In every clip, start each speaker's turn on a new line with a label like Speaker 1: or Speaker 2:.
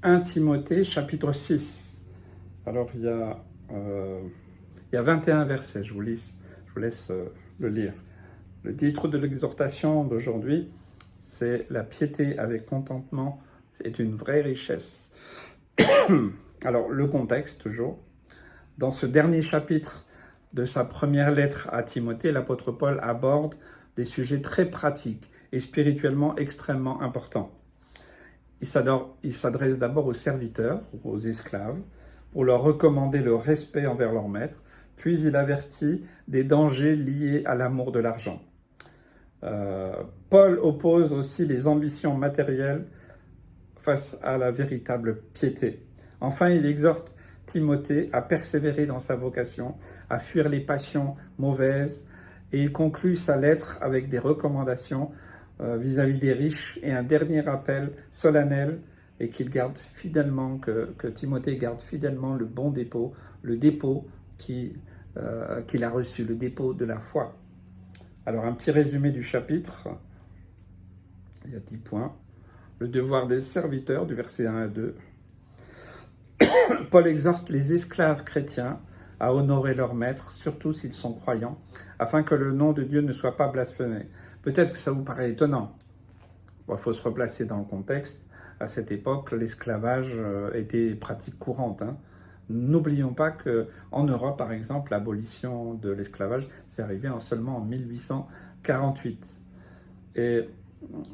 Speaker 1: 1 Timothée, chapitre 6. Alors, il y a 21 versets, je vous laisse le lire. Le titre de l'exhortation d'aujourd'hui, c'est « La piété avec contentement est une vraie richesse ». Alors, le contexte, toujours. Dans ce dernier chapitre de sa première lettre à Timothée, l'apôtre Paul aborde des sujets très pratiques et spirituellement extrêmement importants. Il s'adresse d'abord aux serviteurs, aux esclaves, pour leur recommander le respect envers leur maître, puis il avertit des dangers liés à l'amour de l'argent. Paul oppose aussi les ambitions matérielles face à la véritable piété. Enfin, il exhorte Timothée à persévérer dans sa vocation, à fuir les passions mauvaises, et il conclut sa lettre avec des recommandations vis-à-vis des riches et un dernier appel solennel, et qu'il garde fidèlement, que Timothée garde fidèlement le bon dépôt, le dépôt qu'il a reçu, le dépôt de la foi. Alors, un petit résumé du chapitre. Il y a 10 points. Le devoir des serviteurs, du verset 1 à 2. Paul exhorte les esclaves chrétiens à honorer leur maître, surtout s'ils sont croyants, afin que le nom de Dieu ne soit pas blasphémé. Peut-être que ça vous paraît étonnant. Il faut se replacer dans le contexte. À cette époque, l'esclavage était pratique courante. N'oublions pas qu'en Europe, par exemple, l'abolition de l'esclavage, c'est arrivé seulement en 1848. Et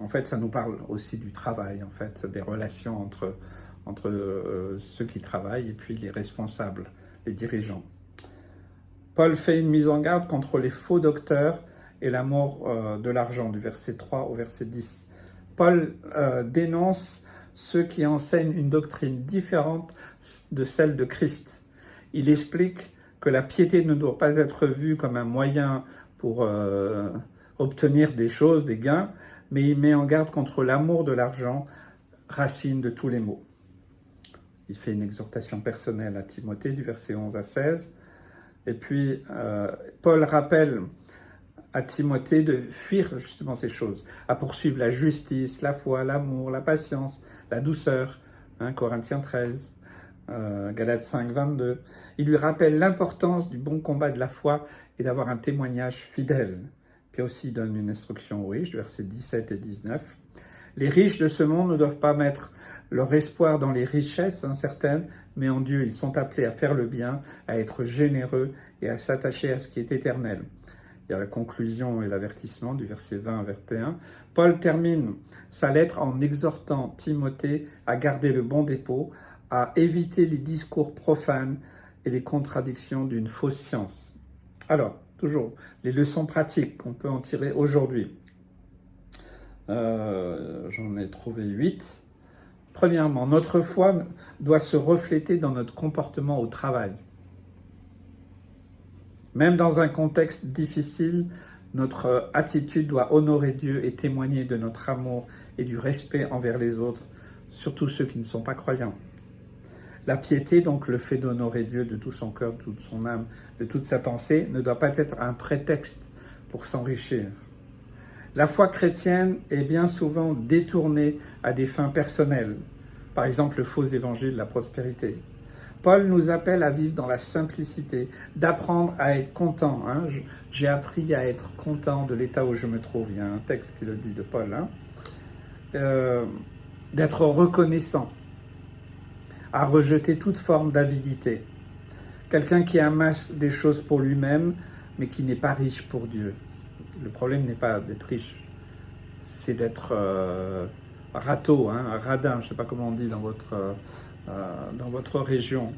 Speaker 1: en fait, ça nous parle aussi du travail, en fait, des relations entre ceux qui travaillent et puis les responsables, les dirigeants. Paul fait une mise en garde contre les faux docteurs et l'amour de l'argent, du verset 3 au verset 10. Paul dénonce ceux qui enseignent une doctrine différente de celle de Christ. Il explique que la piété ne doit pas être vue comme un moyen pour obtenir des choses, des gains, mais il met en garde contre l'amour de l'argent, racine de tous les maux. Il fait une exhortation personnelle à Timothée du verset 11 à 16. Et puis, Paul rappelle à Timothée de fuir justement ces choses, à poursuivre la justice, la foi, l'amour, la patience, la douceur, Corinthiens 13, Galates 5, 22. Il lui rappelle l'importance du bon combat de la foi et d'avoir un témoignage fidèle. Puis aussi, il donne une instruction aux riches, versets 17 et 19. Les riches de ce monde ne doivent pas mettre leur espoir dans les richesses certaines, mais en Dieu. Ils sont appelés à faire le bien, à être généreux et à s'attacher à ce qui est éternel. Il y a la conclusion et l'avertissement du verset 20 à 21. Paul termine sa lettre en exhortant Timothée à garder le bon dépôt, à éviter les discours profanes et les contradictions d'une fausse science. Alors, toujours, les leçons pratiques qu'on peut en tirer aujourd'hui. J'en ai trouvé 8. Premièrement, notre foi doit se refléter dans notre comportement au travail. Même dans un contexte difficile, notre attitude doit honorer Dieu et témoigner de notre amour et du respect envers les autres, surtout ceux qui ne sont pas croyants. La piété, donc le fait d'honorer Dieu de tout son cœur, de toute son âme, de toute sa pensée, ne doit pas être un prétexte pour s'enrichir. La foi chrétienne est bien souvent détournée à des fins personnelles, par exemple le faux évangile de la prospérité. Paul nous appelle à vivre dans la simplicité, d'apprendre à être content. J'ai appris à être content de l'état où je me trouve. Il y a un texte qui le dit de Paul. D'être reconnaissant, à rejeter toute forme d'avidité. Quelqu'un qui amasse des choses pour lui-même, mais qui n'est pas riche pour Dieu. Le problème n'est pas d'être riche, c'est d'être râteau, radin, je ne sais pas comment on dit dans votre région.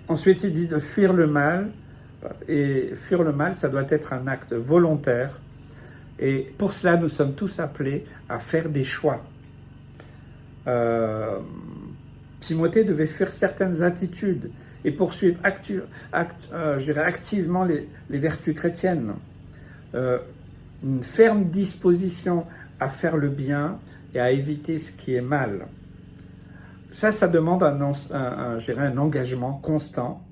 Speaker 1: Ensuite, il dit de fuir le mal, et fuir le mal, ça doit être un acte volontaire, et pour cela, nous sommes tous appelés à faire des choix. Timothée devait fuir certaines attitudes et poursuivre activement les vertus chrétiennes. Une ferme disposition à faire le bien et à éviter ce qui est mal. Ça demande un engagement constant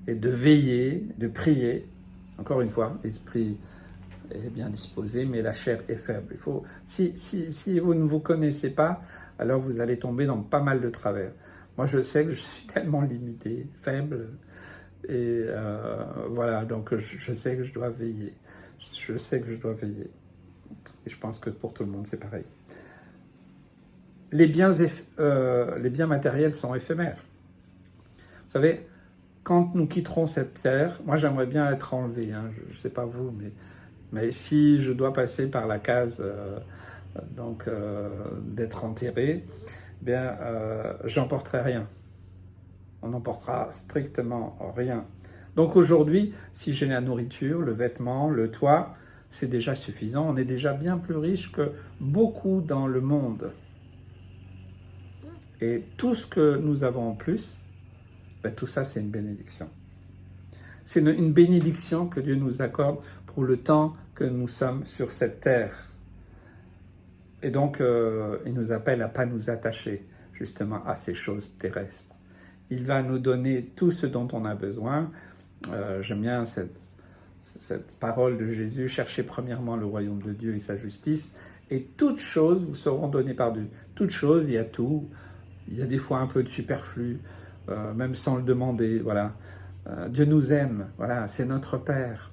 Speaker 1: et de veiller, de prier. Encore une fois, l'esprit est bien disposé, mais la chair est faible. Si vous ne vous connaissez pas, alors vous allez tomber dans pas mal de travers. Moi, je sais que je suis tellement limité, faible, et voilà, donc je sais que je dois veiller. Je sais que je dois veiller. Et je pense que pour tout le monde, c'est pareil. Les biens matériels sont éphémères. Vous savez, quand nous quitterons cette terre, moi j'aimerais bien être enlevé, hein, je ne sais pas vous, mais si je dois passer par la case d'être enterré, bien j'emporterai rien. On n'emportera strictement rien. Donc aujourd'hui, si j'ai la nourriture, le vêtement, le toit, c'est déjà suffisant. On est déjà bien plus riche que beaucoup dans le monde. Et tout ce que nous avons en plus, ben, tout ça, c'est une bénédiction. C'est une bénédiction que Dieu nous accorde pour le temps que nous sommes sur cette terre. Et donc, il nous appelle à ne pas nous attacher justement à ces choses terrestres. Il va nous donner tout ce dont on a besoin. J'aime bien cette parole de Jésus, cherchez premièrement le royaume de Dieu et sa justice, et toutes choses vous seront données par Dieu. Toutes choses, il y a tout. Il y a des fois un peu de superflu, même sans le demander, voilà. Dieu nous aime, voilà, c'est notre Père.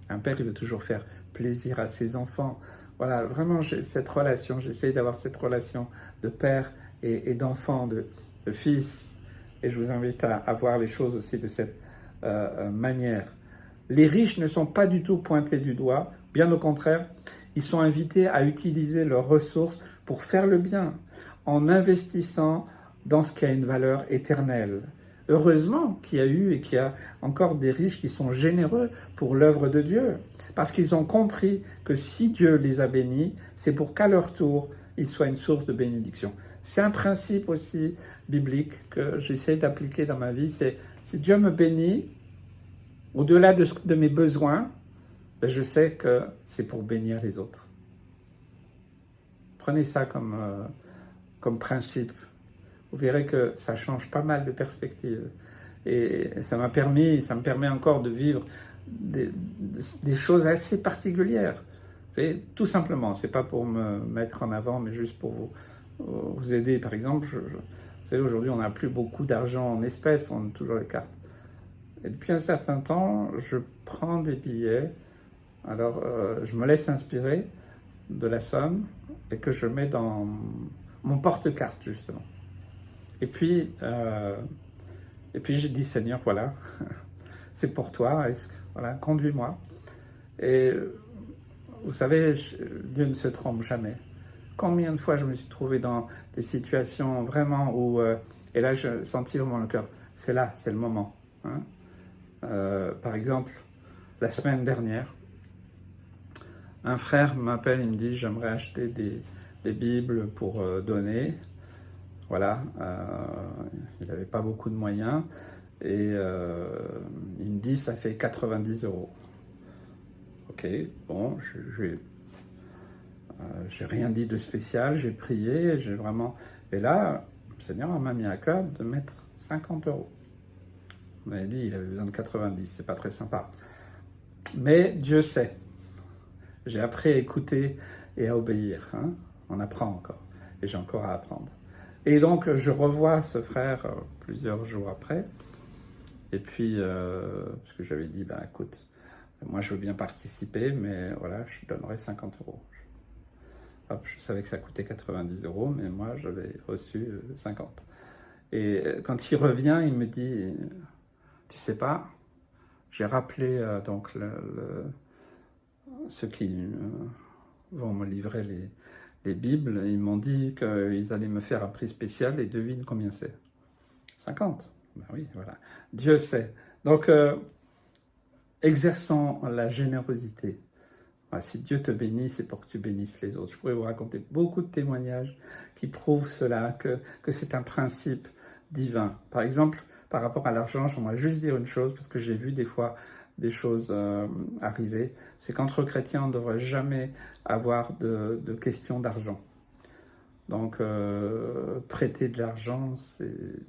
Speaker 1: Un Père, il veut toujours faire plaisir à ses enfants. Voilà, vraiment, j'ai cette relation, j'essaie d'avoir cette relation de père et d'enfant, de fils. Et je vous invite à voir les choses aussi de cette manière. Les riches ne sont pas du tout pointés du doigt, bien au contraire, ils sont invités à utiliser leurs ressources pour faire le bien, en investissant dans ce qui a une valeur éternelle. Heureusement qu'il y a eu et qu'il y a encore des riches qui sont généreux pour l'œuvre de Dieu, parce qu'ils ont compris que si Dieu les a bénis, c'est pour qu'à leur tour, ils soient une source de bénédiction. C'est un principe aussi biblique que j'essaie d'appliquer dans ma vie, c'est si Dieu me bénit, au-delà de mes besoins, ben je sais que c'est pour bénir les autres. Prenez ça comme principe. Vous verrez que ça change pas mal de perspectives. Et ça me permet encore de vivre des choses assez particulières. C'est tout simplement, c'est pas pour me mettre en avant, mais juste pour vous aider. Par exemple, vous savez, aujourd'hui, on n'a plus beaucoup d'argent en espèces, on a toujours les cartes. Et depuis un certain temps, je prends des billets, alors je me laisse inspirer de la somme et que je mets dans mon porte-carte, justement. Et puis j'ai dit, Seigneur, voilà, c'est pour toi, voilà, conduis-moi. Et vous savez, Dieu ne se trompe jamais. Combien de fois je me suis trouvé dans des situations vraiment où, et là je sentis vraiment le cœur, c'est là, c'est le moment. Hein. Par exemple, la semaine dernière, un frère m'appelle, il me dit, j'aimerais acheter des Bibles pour donner. Voilà, il n'avait pas beaucoup de moyens et il me dit ça fait 90 €. Ok, bon, j'ai rien dit de spécial, j'ai prié, j'ai vraiment... Et là, le Seigneur m'a mis à cœur de mettre 50 €. On m'avait dit il avait besoin de 90, c'est pas très sympa. Mais Dieu sait. J'ai appris à écouter et à obéir. Hein. On apprend encore. Et j'ai encore à apprendre. Et donc, je revois ce frère plusieurs jours après. Et puis, parce que j'avais dit, ben écoute, moi je veux bien participer, mais voilà, je donnerai 50 €. Hop, je savais que ça coûtait 90 €, mais moi j'avais reçu 50. Et quand il revient, il me dit, tu sais pas, j'ai rappelé donc ceux qui vont me livrer les Bibles, ils m'ont dit qu'ils allaient me faire un prix spécial et devine combien c'est. 50. Ben oui, voilà. Dieu sait. Donc, exerçons la générosité. Voilà, si Dieu te bénit, c'est pour que tu bénisses les autres. Je pourrais vous raconter beaucoup de témoignages qui prouvent cela, que c'est un principe divin. Par exemple, par rapport à l'argent, j'aimerais juste dire une chose, parce que j'ai vu des fois des choses arriver, c'est qu'entre chrétiens, on ne devrait jamais avoir de questions d'argent. Donc, prêter de l'argent, c'est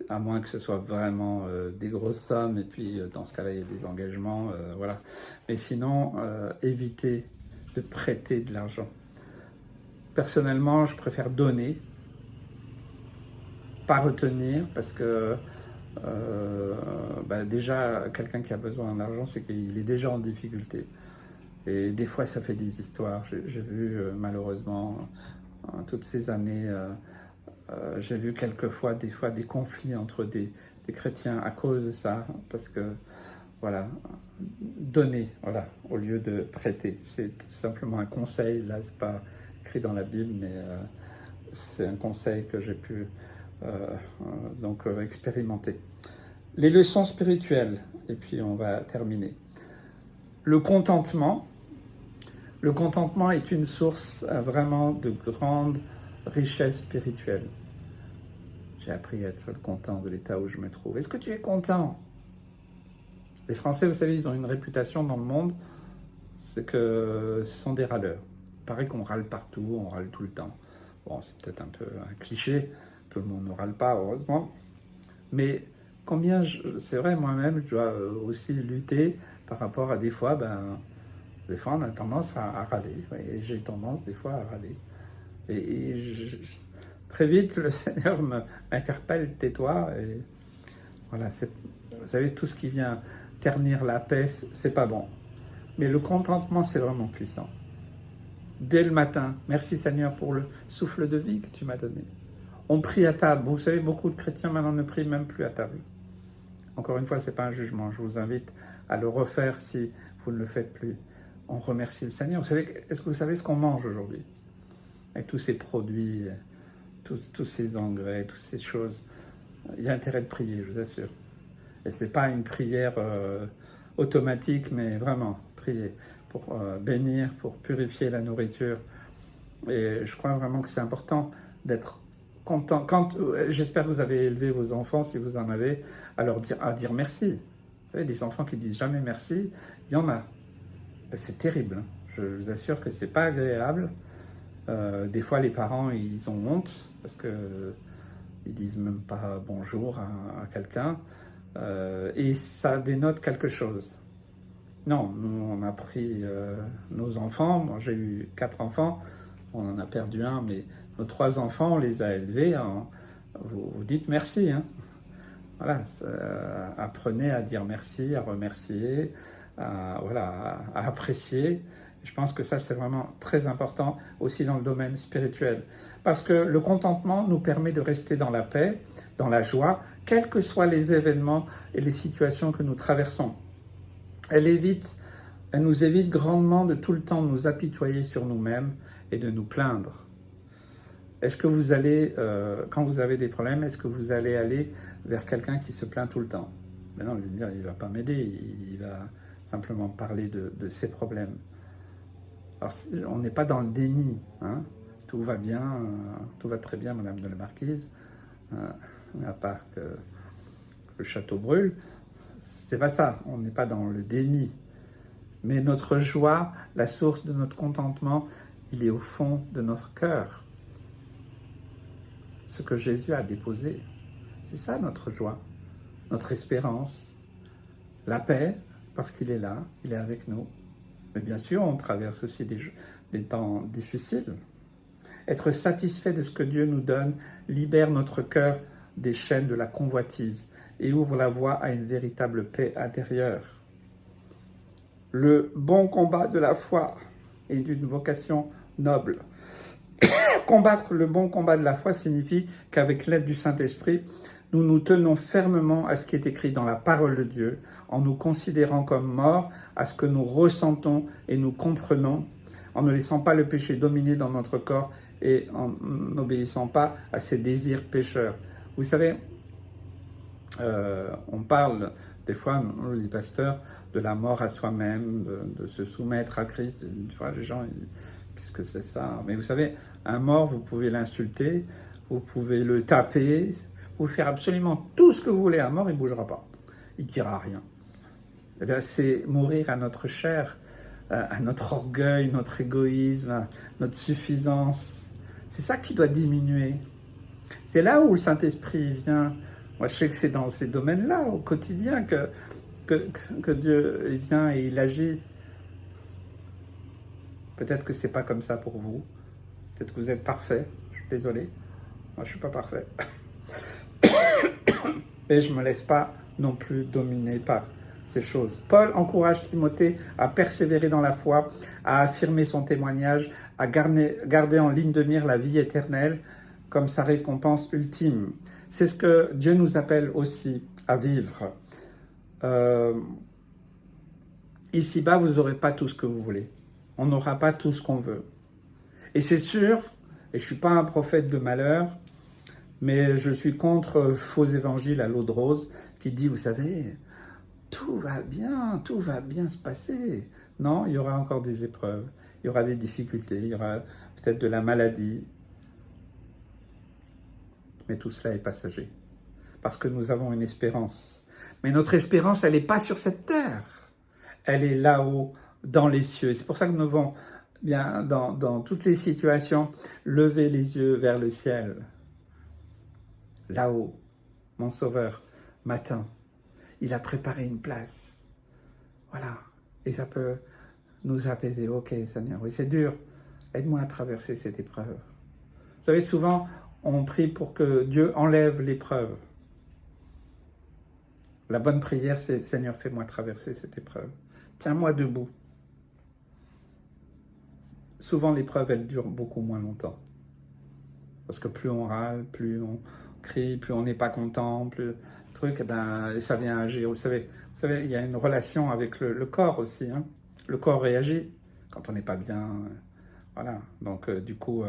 Speaker 1: à moins que ce soit vraiment des grosses sommes, et puis dans ce cas-là, il y a des engagements, voilà. Mais sinon, évitez de prêter de l'argent. Personnellement, je préfère donner, pas retenir, parce que déjà, quelqu'un qui a besoin d'argent, c'est qu'il est déjà en difficulté. Et des fois, ça fait des histoires. J'ai vu, malheureusement, toutes ces années, j'ai vu quelquefois, des fois, des conflits entre des chrétiens à cause de ça, parce que, voilà, donner, voilà, au lieu de prêter. C'est simplement un conseil, là, c'est pas écrit dans la Bible, mais c'est un conseil que j'ai pu expérimenter. Les leçons spirituelles, et puis on va terminer. Le contentement est une source vraiment de grande richesse spirituelle. J'ai appris à être content de l'état où je me trouve. Est-ce que tu es content? Les Français, vous savez, ils ont une réputation dans le monde, c'est que ce sont des râleurs. Il paraît qu'on râle partout, on râle tout le temps. Bon, c'est peut-être un peu un cliché, tout le monde ne râle pas, heureusement. Mais c'est vrai, moi-même, je dois aussi lutter par rapport à des fois, on a tendance à râler. Et j'ai tendance des fois à râler. Très vite, le Seigneur m'interpelle, tais-toi. Et voilà, vous savez, tout ce qui vient ternir la paix, c'est pas bon. Mais le contentement, c'est vraiment puissant. Dès le matin, merci Seigneur pour le souffle de vie que tu m'as donné. On prie à table. Vous savez, beaucoup de chrétiens maintenant ne prient même plus à table. Encore une fois, ce n'est pas un jugement. Je vous invite à le refaire si vous ne le faites plus. On remercie le Seigneur. Est-ce que vous savez ce qu'on mange aujourd'hui? Avec tous ces produits, tous ces engrais, toutes ces choses. Il y a intérêt de prier, je vous assure. Et ce n'est pas une prière automatique, mais vraiment, prier pour bénir, pour purifier la nourriture. Et je crois vraiment que c'est important d'être content. J'espère que vous avez élevé vos enfants, si vous en avez, à dire merci. Vous savez, des enfants qui disent jamais merci, il y en a. C'est terrible. Je vous assure que c'est pas agréable. Des fois, les parents, ils ont honte parce que ils disent même pas bonjour à quelqu'un. Et ça dénote quelque chose. Non, nous, on a pris nos enfants. Moi, j'ai eu 4 enfants. On en a perdu un, mais nos 3 enfants, on les a élevés. Vous dites merci. Hein. Voilà, apprenez à dire merci, à remercier, à apprécier. Je pense que ça, c'est vraiment très important aussi dans le domaine spirituel. Parce que le contentement nous permet de rester dans la paix, dans la joie, quels que soient les événements et les situations que nous traversons. Elle nous évite grandement de tout le temps nous apitoyer sur nous-mêmes et de nous plaindre. Est-ce que vous allez, quand vous avez des problèmes, est-ce que vous allez aller vers quelqu'un qui se plaint tout le temps? Mais non, il ne va pas m'aider, il va simplement parler de ses problèmes. Alors, on n'est pas dans le déni, hein. Tout va bien, tout va très bien, Madame de la Marquise, à part que le château brûle. C'est pas ça, on n'est pas dans le déni. Mais notre joie, la source de notre contentement, il est au fond de notre cœur. Ce que Jésus a déposé, c'est ça notre joie, notre espérance, la paix, parce qu'il est là, il est avec nous. Mais bien sûr, on traverse aussi des temps difficiles. Être satisfait de ce que Dieu nous donne libère notre cœur des chaînes de la convoitise et ouvre la voie à une véritable paix intérieure. Le bon combat de la foi est d'une vocation noble. Combattre le bon combat de la foi signifie qu'avec l'aide du Saint-Esprit, nous nous tenons fermement à ce qui est écrit dans la parole de Dieu, en nous considérant comme morts à ce que nous ressentons et nous comprenons, en ne laissant pas le péché dominer dans notre corps et en n'obéissant pas à ses désirs pécheurs. Vous savez, on parle des fois, nous, les pasteurs, de la mort à soi-même, de se soumettre à Christ. Des fois, les gens, qu'est-ce que c'est ça? Mais vous savez, un mort, vous pouvez l'insulter, vous pouvez le taper, vous faire absolument tout ce que vous voulez. Un mort, il ne bougera pas, il ne dira rien. Eh bien, c'est mourir à notre chair, à notre orgueil, notre égoïsme, à notre suffisance. C'est ça qui doit diminuer. C'est là où le Saint-Esprit vient. Moi, je sais que c'est dans ces domaines-là, au quotidien, que Dieu vient et il agit. Peut-être que ce n'est pas comme ça pour vous. Peut-être que vous êtes parfait, je suis désolé. Moi, je ne suis pas parfait. Et je ne me laisse pas non plus dominer par ces choses. Paul encourage Timothée à persévérer dans la foi, à affirmer son témoignage, à garder en ligne de mire la vie éternelle comme sa récompense ultime. C'est ce que Dieu nous appelle aussi à vivre. Ici-bas, vous n'aurez pas tout ce que vous voulez. On n'aura pas tout ce qu'on veut. Et c'est sûr, et je ne suis pas un prophète de malheur, mais je suis contre faux évangile à l'eau de rose qui dit, vous savez, tout va bien se passer. Non, il y aura encore des épreuves, il y aura des difficultés, il y aura peut-être de la maladie. Mais tout cela est passager, parce que nous avons une espérance. Mais notre espérance, elle n'est pas sur cette terre. Elle est là-haut, dans les cieux. C'est pour ça que nous devons, bien, dans toutes les situations, lever les yeux vers le ciel. Là-haut, mon Sauveur m'attend. Il a préparé une place. Voilà. Et ça peut nous apaiser. Ok, Seigneur, oui, c'est dur. Aide-moi à traverser cette épreuve. Vous savez, souvent, on prie pour que Dieu enlève l'épreuve. La bonne prière, c'est « Seigneur, fais-moi traverser cette épreuve. Tiens-moi debout. » Souvent, l'épreuve, elle dure beaucoup moins longtemps. Parce que plus on râle, plus on crie, plus on n'est pas content, plus truc, eh ben, ça vient agir. Vous savez, il y a une relation avec le corps aussi. Hein. Le corps réagit quand on n'est pas bien. Voilà. Donc, du coup,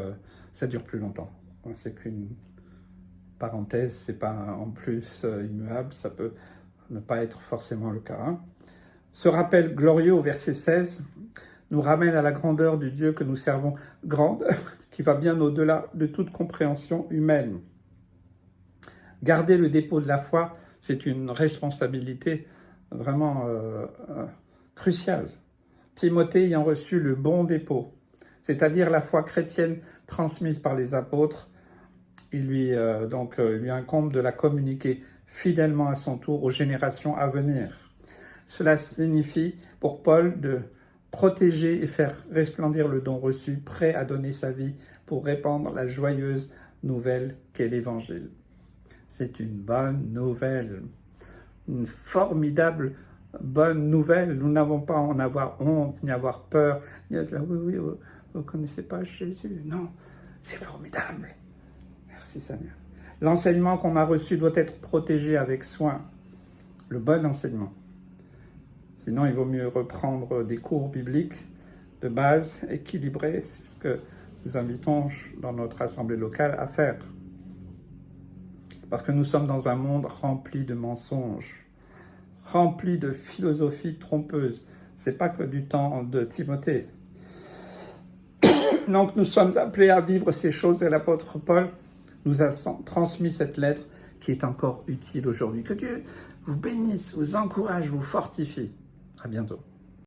Speaker 1: ça dure plus longtemps. C'est qu'une parenthèse, c'est pas en plus immuable, ça peut ne pas être forcément le cas. Hein. Ce rappel glorieux au verset 16 nous ramène à la grandeur du Dieu que nous servons, grande, qui va bien au-delà de toute compréhension humaine. Garder le dépôt de la foi, c'est une responsabilité vraiment cruciale. Timothée ayant reçu le bon dépôt, c'est-à-dire la foi chrétienne transmise par les apôtres, il lui incombe de la communiquer fidèlement à son tour aux générations à venir. Cela signifie pour Paul de protéger et faire resplendir le don reçu, prêt à donner sa vie pour répandre la joyeuse nouvelle qu'est l'Évangile. C'est une bonne nouvelle, une formidable bonne nouvelle. Nous n'avons pas à en avoir honte, ni avoir peur, ni être là, oui, vous ne connaissez pas Jésus. Non, c'est formidable. Merci Seigneur. L'enseignement qu'on a reçu doit être protégé avec soin, le bon enseignement. Sinon, il vaut mieux reprendre des cours bibliques de base, équilibrés. C'est ce que nous invitons dans notre assemblée locale à faire. Parce que nous sommes dans un monde rempli de mensonges, rempli de philosophies trompeuses. Ce n'est pas que du temps de Timothée. Donc nous sommes appelés à vivre ces choses et l'apôtre Paul nous a transmis cette lettre qui est encore utile aujourd'hui. Que Dieu vous bénisse, vous encourage, vous fortifie. À bientôt.